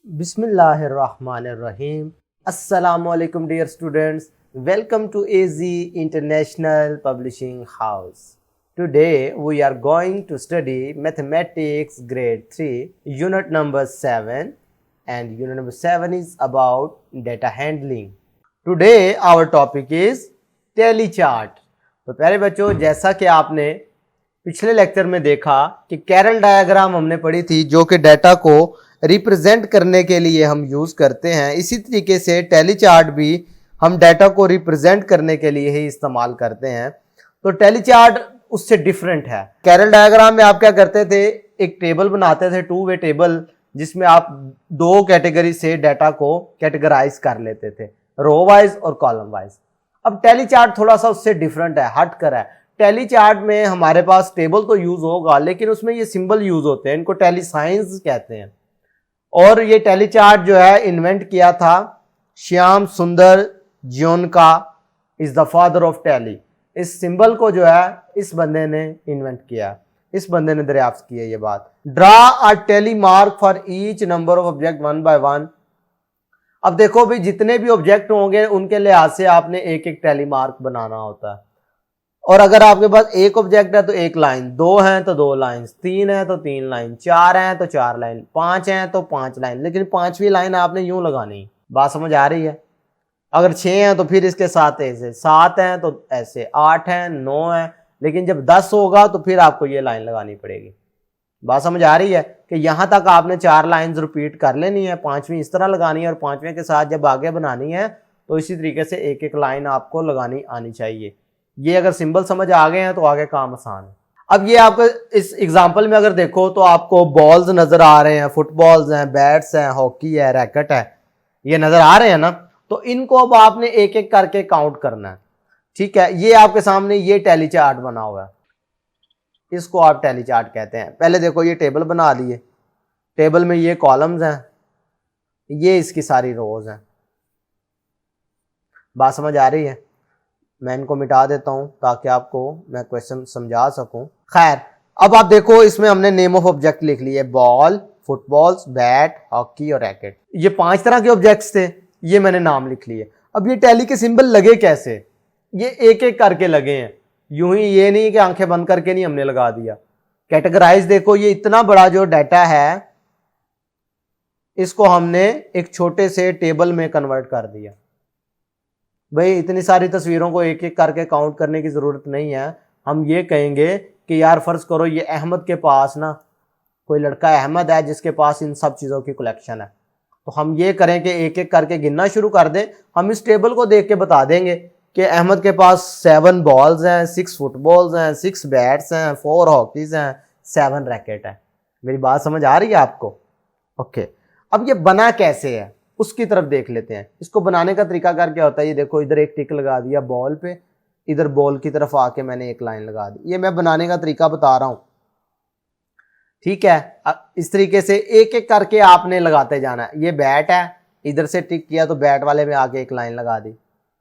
Bismillahirrahmanirrahim. Assalamualaikum dear students. Welcome to AZ International Publishing House. Today we are going to study Mathematics Grade 3 Unit number 7 and Unit number 7 is about data handling. Today our topic is Tally chart. तो प्यारे बच्चों, जैसा कि आपने पिछले lecture में देखा कि कैरल डायग्राम हमने पढ़ी थी जो कि डाटा को रिप्रेजेंट करने के लिए हम यूज करते हैं, इसी तरीके से टैली चार्ट भी हम डाटा को रिप्रेजेंट करने के लिए ही इस्तेमाल करते हैं। तो टैली चार्ट उससे डिफरेंट है। कैरल डायग्राम में आप क्या करते थे, एक टेबल बनाते थे, टू वे टेबल, जिसमें आप दो कैटेगरी से डाटा को कैटेगराइज कर लेते थे, रो वाइज और कॉलम वाइज। अब टैली चार्ट थोड़ा सा उससे डिफरेंट है, हट कर है। टैली चार्ट में हमारे पास टेबल तो यूज होगा, लेकिन उसमें ये सिंबल यूज होते हैं, इनको टैली साइंस कहते हैं। और ये टैली चार्ट जो है इन्वेंट किया था Shyam Sundar Goenka, is the father of Tally. इस सिंबल को जो है इस बंदे ने इन्वेंट किया, इस बंदे ने दरियाफ्त की है ये बात। Draw a tally mark for each number of object one by one. अब देखो भाई, जितने भी ऑब्जेक्ट होंगे उनके लिहाज से आपने एक एक टैली मार्क बनाना होता है। और अगर आपके पास एक ऑब्जेक्ट है तो एक लाइन, दो हैं तो दो लाइन, तीन है तो तीन लाइन, चार हैं तो चार लाइन, पांच हैं तो पांच लाइन, लेकिन पांचवी लाइन आपने यूं लगानी। बात समझ आ रही है? अगर छह हैं तो फिर इसके साथ ऐसे, सात हैं तो ऐसे, आठ हैं, नौ हैं, लेकिन जब 10 होगा तो फिर आपको ये लाइन लगानी पड़ेगी। बात समझ आ रही है कि यहां तक आपने चार लाइंस रिपीट कर लेनी है, पांचवी इस तरह लगानी है, और पांचवें के साथ जब आगे बनानी है तो इसी तरीके से एक एक लाइन आपको लगानी आनी चाहिए। ये अगर सिंबल समझ आ गए हैं तो आगे काम आसान है। अब ये आपको इस एग्जांपल में अगर देखो तो आपको बॉल्स नजर आ रहे हैं, फुटबॉल्स हैं, बैट्स हैं, हॉकी है, रैकेट है, ये नजर आ रहे हैं ना। तो इनको अब आपने एक एक करके काउंट करना है, ठीक है। ये आपके सामने ये टैली चार्ट बना हुआ है, इसको आप टैली चार्ट कहते हैं। पहले देखो ये टेबल बना लिए, टेबल में ये कॉलम्स हैं, ये इसकी सारी रोज हैं। बात समझ आ रही है? मैं इनको मिटा देता हूं ताकि आपको मैं क्वेश्चन समझा सकूं। खैर, अब आप देखो इसमें हमने नेम ऑफ ऑब्जेक्ट लिख लिए, बॉल, फुटबॉल्स, बैट, हॉकी और रैकेट। ये 5 तरह के ऑब्जेक्ट्स थे, ये मैंने नाम लिख लिए। अब ये टैली के सिंबल लगे कैसे? ये एक एक करके लगे हैं, यूं ही ये नहीं कि आंखें बंद करके नहीं हमने लगा दिया। कैटेगराइज देखो, ये इतना बड़ा जो डाटा है इसको हमने एक छोटे से टेबल में कन्वर्ट कर दिया। भाई इतनी सारी तस्वीरों को एक एक करके काउंट करने की जरूरत नहीं है। हम ये कहेंगे कि यार फर्ज करो ये अहमद के पास ना कोई लड़का अहमद है जिसके पास इन सब चीजों की कलेक्शन है, तो हम ये करें कि एक एक करके गिनना शुरू कर दें। हम इस टेबल को देख के बता देंगे कि अहमद के पास 7 बॉल्स हैं, 6 फुटबॉल्स हैं, 6 बैट्स हैं, 4 हॉकीज हैं, 7 रैकेट है। मेरी बात समझ आ रही है आपको? ओके, अब ये बना कैसे है उसकी तरफ देख लेते हैं। इसको बनाने का तरीकाकार क्या होता है, ये देखो इधर एक टिक लगा दिया बॉल पे, इधर बॉल की तरफ आके मैंने एक लाइन लगा दी। ये मैं बनाने का तरीका बता रहा हूं, ठीक है। इस तरीके से एक एक करके आपने लगाते जाना है। ये बैट है, इधर से टिक किया तो बैट वाले में आके एक लाइन लगा दी।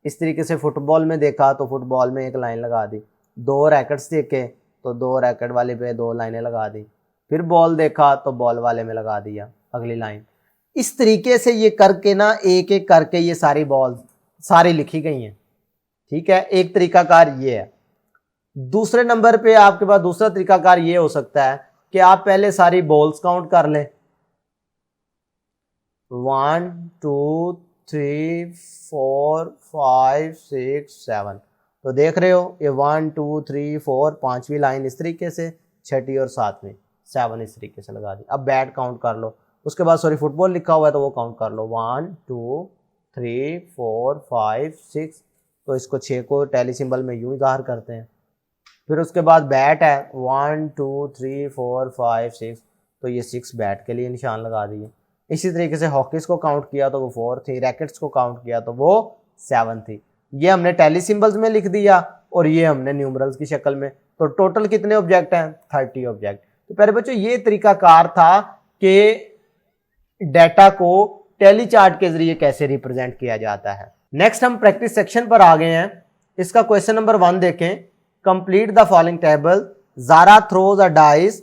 इस तरीके से फुटबॉल में देखा तो फुटबॉल में एक लाइन लगा दी। 2 रैकेट्स देखे तो 2 रैकेट वाले पे 2 लाइनें लगा दी। फिर बॉल देखा तो बॉल वाले में लगा दिया अगली लाइन। इस तरीके से ये करके ना एक एक करके ये सारी बॉल सारी लिखी गई हैं, ठीक है। एक तरीकाकार ये है। दूसरे नंबर पे आपके पास दूसरा तरीकाकार ये हो सकता है कि आप पहले सारी बॉल्स काउंट कर लें, 1 2 3 4 5 6 7। तो देख रहे हो ये 1 2 3 4, पांचवी लाइन इस तरीके से, छठी और सातवीं 7 इस तरीके से लगा दी। अब बैट काउंट कर लो, उसके बाद सॉरी फुटबॉल लिखा हुआ है तो वो काउंट कर लो, 1 2 3 4 5 6। तो इसको 6 को टैली सिंबल में यूं इज़ाहर करते हैं। फिर उसके बाद बैट है 1 2 3 4 5 6, तो ये 6 बैट के लिए निशान लगा दिए। इसी तरीके से हॉकीज को काउंट किया तो वो 4 थी, रैकेट्स को काउंट किया तो वो 7 थी। ये हमने टैली सिंबल्स में लिख दिया और ये हमने न्यूमरल्स की शक्ल में। तो टोटल कितने ऑब्जेक्ट हैं? 30 ऑब्जेक्ट। तो प्यारे बच्चों ये तरीकाकार था कि डाटा को टैली चार्ट के जरिए कैसे रिप्रेजेंट किया जाता है। नेक्स्ट हम प्रैक्टिस सेक्शन पर आ गए हैं। इसका क्वेश्चन नंबर 1 देखें। Complete the following table. Zara throws a dice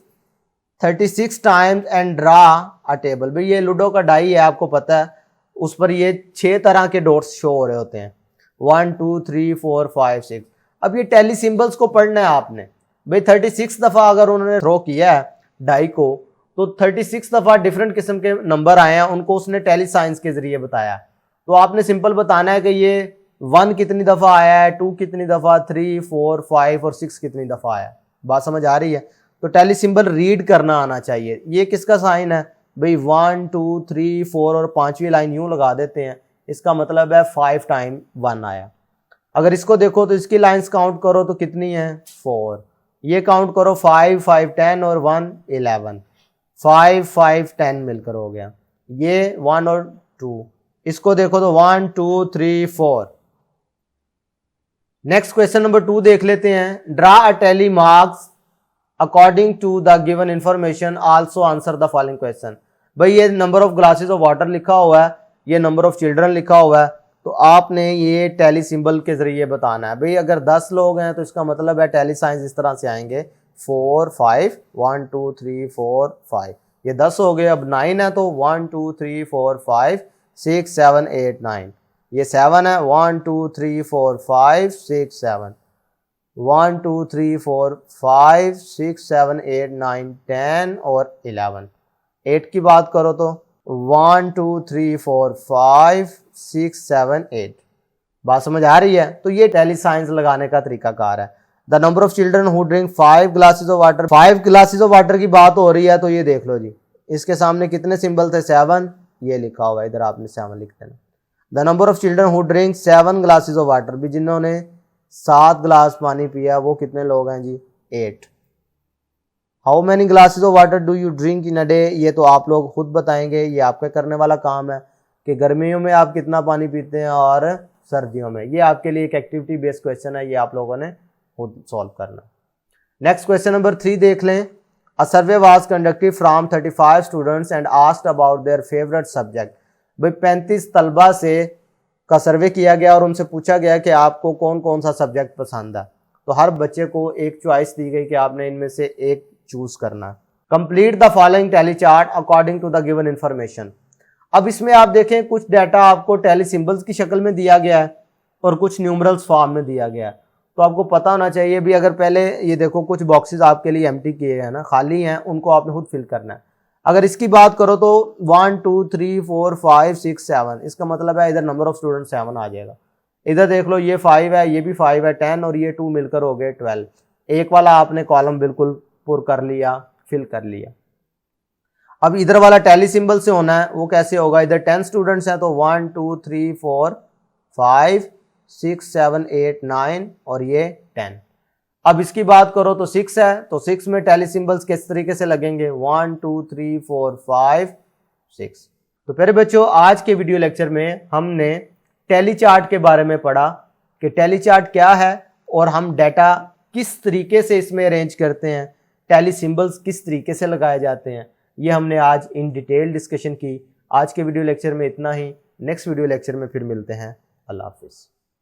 36 times and draw a table. भाई ये लूडो का डाई है, आपको पता है, उस पर ये 6 तरह के डॉट्स शो हो रहे होते हैं, 1 2 3 4 5 6। अब ये टैली सिंबल्स को पढ़ना है आपने। भाई 36 दफा अगर उन्होंने थ्रो किया है डाई को, तो 36 दफा डिफरेंट किस्म के नंबर आए हैं, उनको उसने टैली साइंस के जरिए बताया। तो आपने सिंपल बताना है कि ये 1 कितनी दफा आया है, 2 कितनी दफा, 3 4 5 और 6 कितनी दफा आया। बात समझ आ रही है? तो टैली सिंबल रीड करना आना चाहिए। ये किसका साइन है? भाई 1 2 3 4 और 5वीं लाइन यूं लगा देते हैं, इसका मतलब है 5 टाइम 1 आया। अगर इसको देखो तो इसकी लाइंस काउंट करो तो कितनी है? 4। ये काउंट करो 5 5 10 और 1 11, 5 5 10 मिलकर हो गया। ये 1 और 2, इसको देखो तो 1 2 3 4। नेक्स्ट क्वेश्चन नंबर 2 देख लेते हैं। Draw a tally marks according to the given information, also answer the following question. भाई ये number of glasses of water लिखा हुआ है, ये नंबर ऑफ चिल्ड्रन लिखा हुआ है, तो आपने ये टैली सिंबल के जरिए बताना है। भाई अगर 10 लोग हैं तो इसका मतलब है टैली साइंस इस तरह से आएंगे, 4 5 1 2 3 4 5। ये 10 हो गए। अब 9 है तो 1 2 3 4 5 6 7 8 9। ये 7 है, 1 2 3 4 5 6 7, 1 2 3 4 5 6 7 8 9 10 और 11। 8 की बात करो तो 1 2 3 4 5 6 7 8। बात समझ आ रही है? तो ये टैली साइंस लगाने का तरीकाकार है। The number of children who drink 5 glasses of water, 5 glasses of water की बात हो रही है, तो ये देख लो जी, इसके सामने कितने सिंबल थे? 7। ये लिखा हुआ है, इधर आपने 7 लिख देना। The number of children who drink 7 glasses of water, भी जिन्होंने 7 ग्लास पानी पिया, वो कितने लोग हैं जी? 8। How many glasses of water do you drink in a day, ये तो आप लोग खुद बताएंगे, ये आपका करने वाला काम है कि गर्मियों में आप कितना पानी पीते हैं और सर्दियों में। ये आपके लिए एक एक्टिविटी बेस्ड क्वेश्चन है, ये आप लोगों ने खुद सॉल्व करना। नेक्स्ट क्वेश्चन नंबर 3 देख लें। A survey was conducted from 35 students and asked about their favourite subject. भाई 35 तलबा से का सर्वे किया गया और उनसे पूछा गया कि आपको कौन कौन सा सब्जेक्ट पसंद है। तो हर बच्चे को एक चॉइस दी गई कि आपने इनमें से एक चूज करना। Complete the following tally chart according to the given information. अब इसमें आप देखें कुछ डाटा आपको टैली सिंबल्स की शक्ल में दिया गया है और कुछ न्यूमरल्स फॉर्म में दिया गया है। तो आपको पता होना चाहिए भी, अगर पहले ये देखो कुछ बॉक्सेस आपके लिए एम्प्टी किए हैं ना, खाली हैं, उनको आपने खुद फिल करना है। अगर इसकी बात करो तो 1 2 3 4 5 6 7, इसका मतलब है इधर नंबर ऑफ स्टूडेंट 7 आ जाएगा। इधर देख लो ये 5 है, ये भी 5 है, 10 और ये 2 मिलकर हो गए 12। एक वाला आपने कॉलम बिल्कुल पुर कर लिया, फिल कर लिया। अब इधर वाला टैली सिंबल से होना है, वो कैसे होगा? इधर 10 स्टूडेंट्स हैं तो 1 2 3 4 5 6 7 8 9 और ये 10। अब इसकी बात करो तो 6 है, तो 6 में टैली सिंबल्स किस तरीके से लगेंगे? 1 2 3 4 5 6। तो प्यारे बच्चों, आज के वीडियो लेक्चर में हमने टैली चार्ट के बारे में पढ़ा कि टैली चार्ट क्या है और हम डाटा किस तरीके से इसमें अरेंज करते हैं, टैली सिंबल्स किस तरीके से लगाए जाते हैं। ये हमने आज इन डिटेल डिस्कशन की। आज के वीडियो लेक्चर में इतना ही। नेक्स्ट वीडियो लेक्चर में फिर मिलते हैं। अल्लाह हाफिज़।